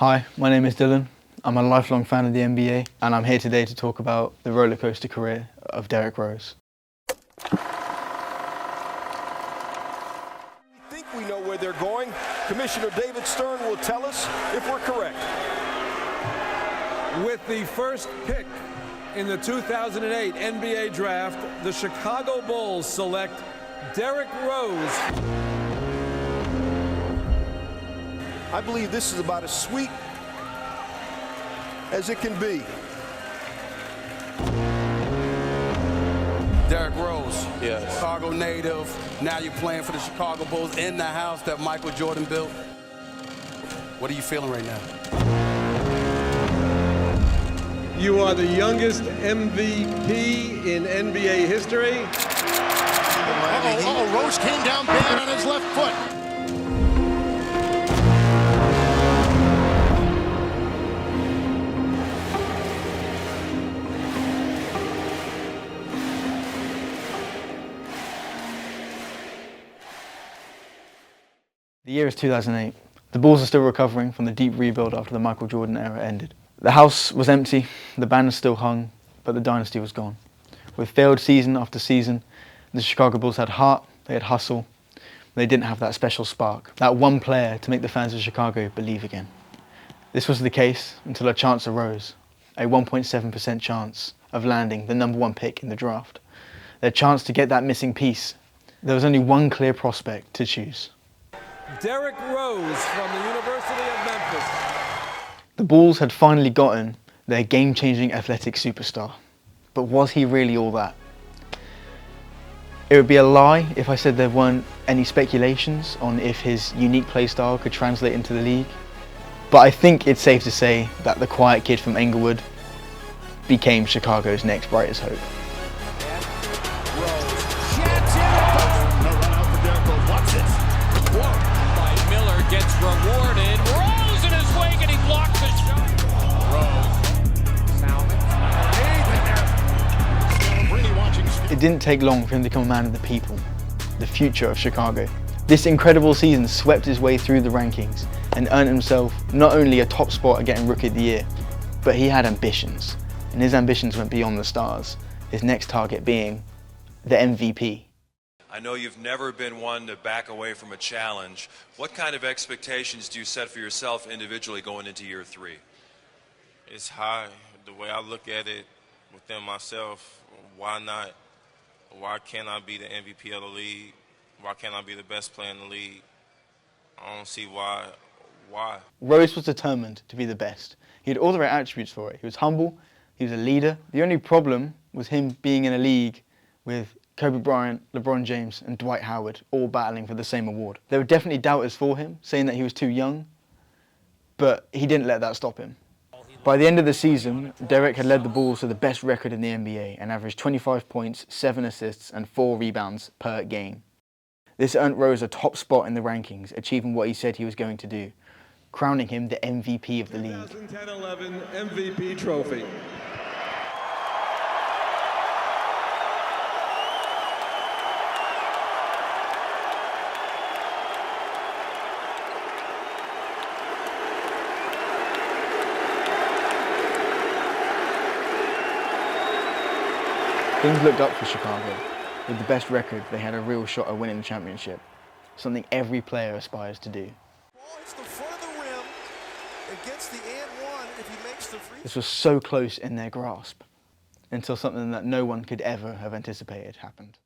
Hi, my name is Dylan. I'm a lifelong fan of the NBA, and I'm here today to talk about the rollercoaster career of Derrick Rose. We think we know where they're going. Commissioner David Stern will tell us if we're correct. With the first pick in the 2008 NBA Draft, the Chicago Bulls select Derrick Rose. I believe this is about as sweet as it can be. Derrick Rose, Yes. Chicago native. Now you're playing for the Chicago Bulls in the house that Michael Jordan built. What are you feeling right now? You are the youngest MVP in NBA history. Rose came down bad on his left foot. The year is 2008. The Bulls are still recovering from the deep rebuild after the Michael Jordan era ended. The house was empty, the banners still hung, but the dynasty was gone. With failed season after season, the Chicago Bulls had heart, they had hustle, but they didn't have that special spark, that one player to make the fans of Chicago believe again. This was the case until a chance arose, a 1.7% chance of landing the #1 pick in the draft. Their chance to get that missing piece. There was only one clear prospect to choose. Derrick Rose from the University of Memphis. The Bulls had finally gotten their game-changing athletic superstar. But was he really all that? It would be a lie if I said there weren't any speculations on if his unique play style could translate into the league. But I think it's safe to say that the quiet kid from Englewood became Chicago's next brightest hope. Gets rewarded. Rose in his wake and he blocks the shot. Rose. It didn't take long for him to become a man of the people, the future of Chicago. This incredible season swept his way through the rankings and earned himself not only a top spot at getting Rookie of the Year, but he had ambitions, and his ambitions went beyond the stars, his next target being the MVP. I know you've never been one to back away from a challenge. What kind of expectations do you set for yourself individually going into year 3? It's high. The way I look at it within myself, why not? Why can't I be the MVP of the league? Why can't I be the best player in the league? I don't see why. Rose was determined to be the best. He had all the right attributes for it. He was humble, he was a leader. The only problem was him being in a league with Kobe Bryant, LeBron James and Dwight Howard all battling for the same award. There were definitely doubters for him, saying that he was too young, but he didn't let that stop him. By the end of the season, Derrick had led the Bulls to the best record in the NBA and averaged 25 points, 7 assists and 4 rebounds per game. This earned Rose a top spot in the rankings, achieving what he said he was going to do, crowning him the MVP of the league. 2010-11 MVP trophy. Things looked up for Chicago. With the best record, they had a real shot at winning the championship, something every player aspires to do. It's the front of the rim. It gets the and one if he makes the free. This was so close in their grasp, until something that no one could ever have anticipated happened.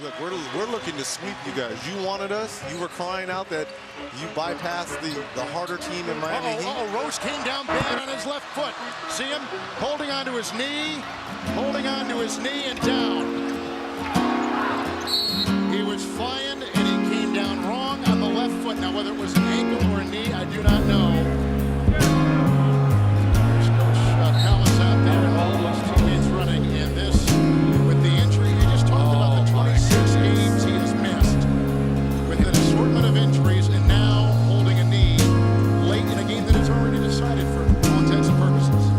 Look, we're looking to sweep you guys. You wanted us. You were crying out that you bypassed the harder team in Miami Heat. Rose came down bad on his left foot. See him holding onto his knee and down. He was flying and he came down wrong on the left foot. Now whether it was an ankle or a knee, I do not know. There's Coach Collins out there and all those teammates running in this with the injury. He just talked about the 26 games he has missed with an assortment of injuries and now holding a knee late in a game that is already decided for all intents and purposes.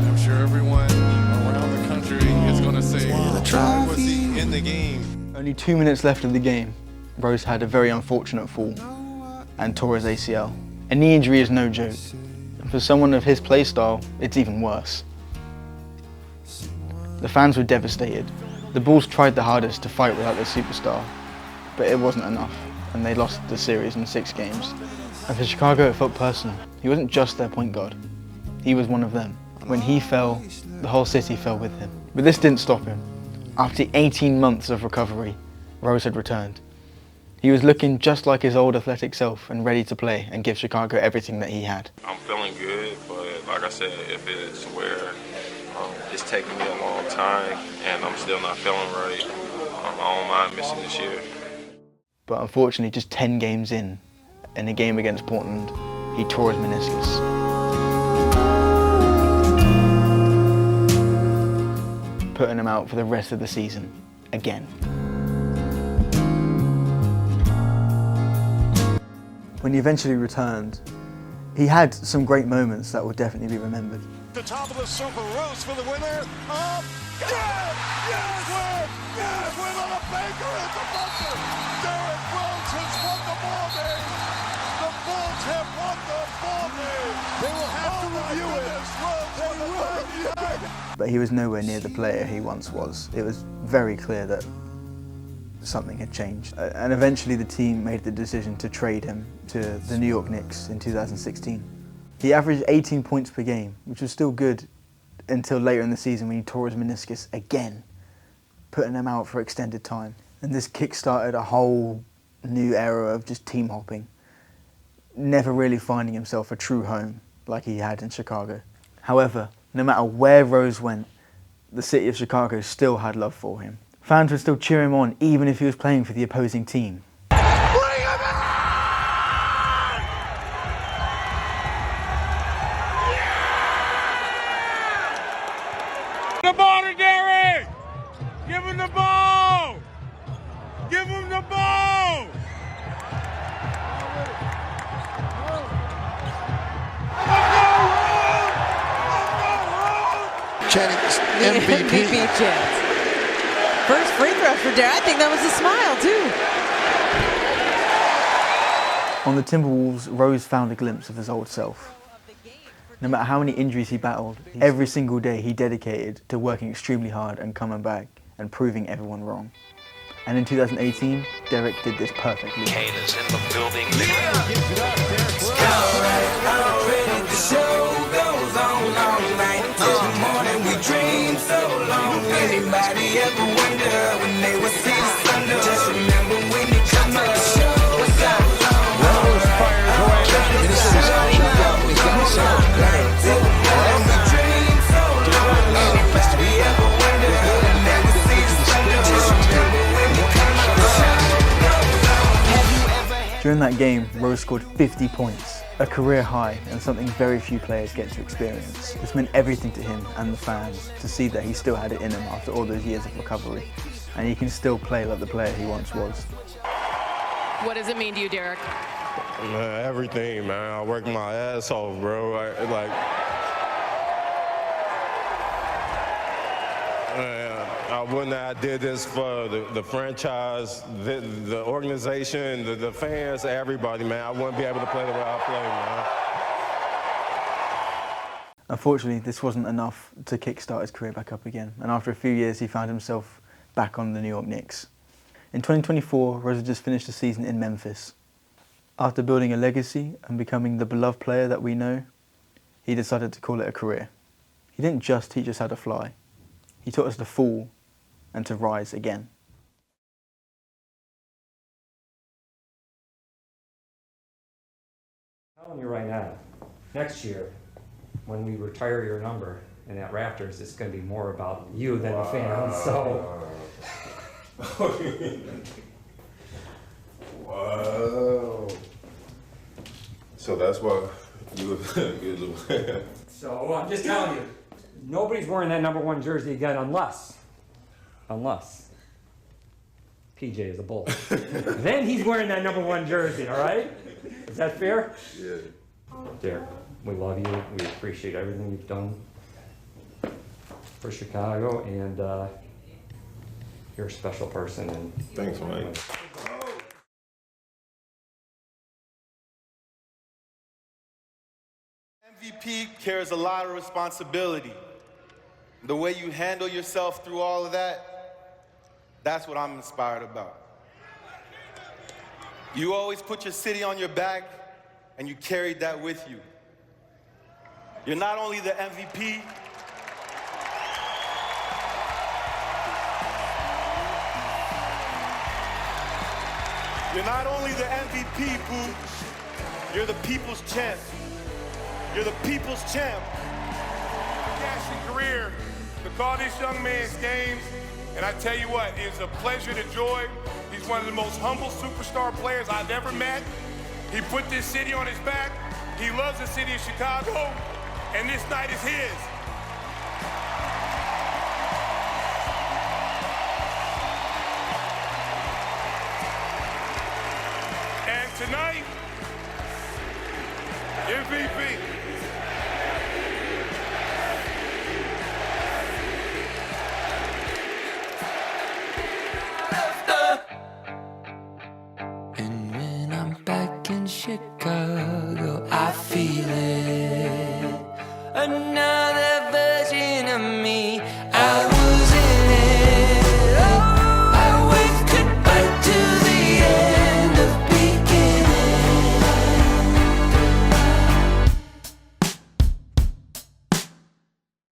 I'm sure everyone around the country is going to say, why was he in the game? Only 2 minutes left of the game, Rose had a very unfortunate fall and tore his ACL. A knee injury is no joke, For someone of his play style, it's even worse. The fans were devastated. The Bulls tried the hardest to fight without their superstar, but it wasn't enough, and they lost the series in 6 games. And for Chicago, it felt personal. He wasn't just their point guard. He was one of them. When he fell, the whole city fell with him. But this didn't stop him. After 18 months of recovery, Rose had returned. He was looking just like his old athletic self and ready to play and give Chicago everything that he had. I'm feeling good, but like I said, if it's where it's taking me a long time and I'm still not feeling right, I don't mind missing this year. But unfortunately, just 10 games in a game against Portland, he tore his meniscus. Putting him out for the rest of the season, again. When he eventually returned, he had some great moments that will definitely be remembered. The top of the circle, Rose for the winner. Up. Yes! Yes! Yes! With a banker at the buzzer. Derrick Rose has won the ball game. The Bulls have won the ball game. They will have to review it. But he was nowhere near the player he once was. It was very clear that something had changed. And eventually the team made the decision to trade him to the New York Knicks in 2016. He averaged 18 points per game, which was still good until later in the season when he tore his meniscus again, putting him out for extended time. And this kick-started a whole new era of just team hopping, never really finding himself a true home like he had in Chicago. However, no matter where Rose went, the city of Chicago still had love for him. Fans would still cheer him on even if he was playing for the opposing team. Bring him in! The ball to Derrick! Give him the ball! Give him the ball! Channing's MVP chance. First free throw for Derrick. I think that was a smile too. On the Timberwolves, Rose found a glimpse of his old self. No matter how many injuries he battled, every single day he dedicated to working extremely hard and coming back and proving everyone wrong. And in 2018, Derrick did this perfectly. Kane is in the building. During that game, Rose scored 50 points, a career high and something very few players get to experience. This meant everything to him and the fans to see that he still had it in him after all those years of recovery, and he can still play like the player he once was. What does it mean to you, Derrick? Man, everything, man. I worked my ass off, bro. I wouldn't have did this for the franchise, the organization, the fans, everybody, man. I wouldn't be able to play the way I play, man. Unfortunately, this wasn't enough to kickstart his career back up again, and after a few years he found himself back on the New York Knicks. In 2024, Rose had just finished the season in Memphis. After building a legacy and becoming the beloved player that we know, he decided to call it a career. He didn't just teach us how to fly, he taught us to fall and to rise again. I'm telling you right now, next year, when we retire your number in that Raptors, it's going to be more about you than the fans. So. Wow. So that's why you So I'm just telling you, nobody's wearing that #1 jersey again unless PJ is a Bull. Then he's wearing that #1 jersey, all right? Is that fair? Yeah. Derrick, we love you. We appreciate everything you've done for Chicago, and you're a special person. And thanks, man. MVP carries a lot of responsibility. The way you handle yourself through all of that, that's what I'm inspired about. You always put your city on your back, and you carried that with you. You're not only the MVP, you're not only the MVP, boo. You're the people's champ. You're the people's champ. Fantastic career to call this young man's games, and I tell you what, it's a pleasure to join. He's one of the most humble superstar players I've ever met. He put this city on his back. He loves the city of Chicago, and this night is his. And tonight, MVP. And when I'm back in Chicago,